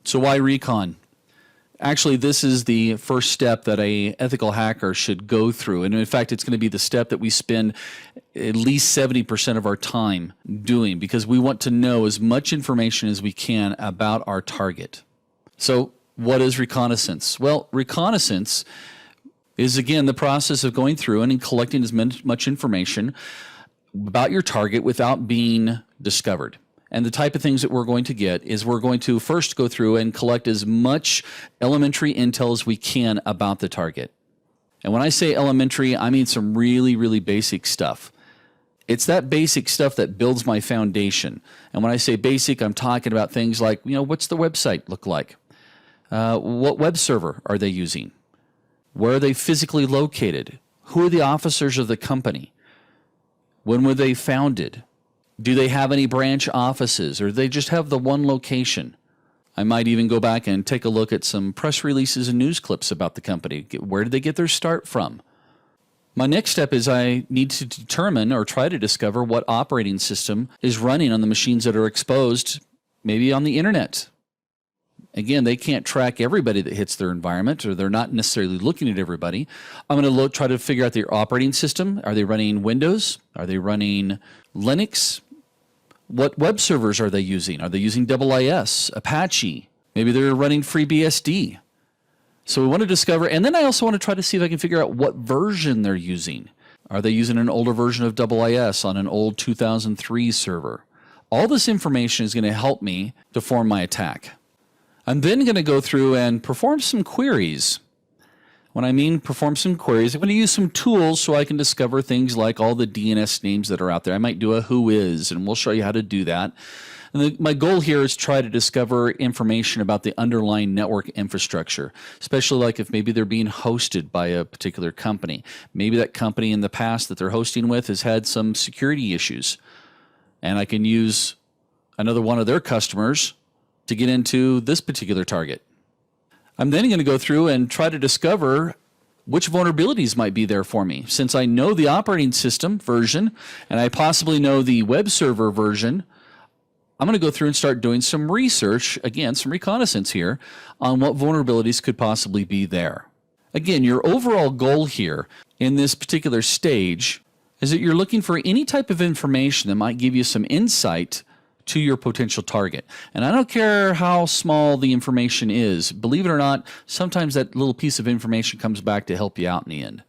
So why Recon? Actually, this is the first step that a ethical hacker should go through. And in fact, it's going to be the step that we spend at least 70% of our time doing, because we want to know as much information as we can about our target. So what is reconnaissance? Well, reconnaissance is, again, the process of going through and collecting as much information about your target without being discovered. And the type of things that we're going to get is we're going to first go through and collect as much elementary intel as we can about the target. And when I say elementary, I mean some really, really basic stuff. It's that basic stuff that builds my foundation. And when I say basic, I'm talking about things like, what's the website look like? What web server are they using? Where are they physically located? Who are the officers of the company? When were they founded? Do they have any branch offices, or do they just have the one location? I might even go back and take a look at some press releases and news clips about the company. Where did they get their start from? My next step is I need to determine or try to discover what operating system is running on the machines that are exposed, maybe on the internet. Again, they can't track everybody that hits their environment, or they're not necessarily looking at everybody. I'm going to try to figure out their operating system. Are they running Windows? Are they running Linux? What web servers are they using? Are they using IIS, Apache? Maybe they're running FreeBSD. So we want to discover, and then I also want to try to see if I can figure out what version they're using. Are they using an older version of IIS on an old 2003 server? All this information is going to help me to form my attack. I'm then going to go through and perform some queries. When I mean perform some queries, I'm going to use some tools so I can discover things like all the DNS names that are out there. I might do a whois, and we'll show you how to do that. And my goal here is try to discover information about the underlying network infrastructure, especially like if maybe they're being hosted by a particular company. Maybe that company in the past that they're hosting with has had some security issues, and I can use another one of their customers to get into this particular target. I'm then going to go through and try to discover which vulnerabilities might be there for me. Since I know the operating system version and I possibly know the web server version, I'm going to go through and start doing some research, again, some reconnaissance here, on what vulnerabilities could possibly be there. Again, your overall goal here in this particular stage is that you're looking for any type of information that might give you some insight to your potential target. And I don't care how small the information is. Believe it or not, sometimes that little piece of information comes back to help you out in the end.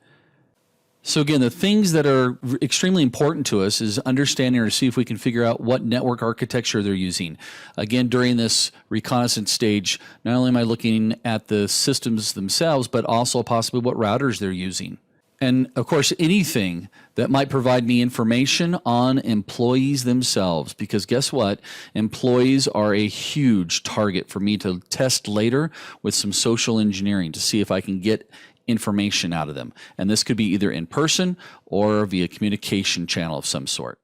So again, the things that are extremely important to us is understanding or see if we can figure out what network architecture they're using. Again, during this reconnaissance stage, not only am I looking at the systems themselves, but also possibly what routers they're using. And of course, anything that might provide me information on employees themselves, because guess what? Employees are a huge target for me to test later with some social engineering to see if I can get information out of them. And this could be either in person or via communication channel of some sort.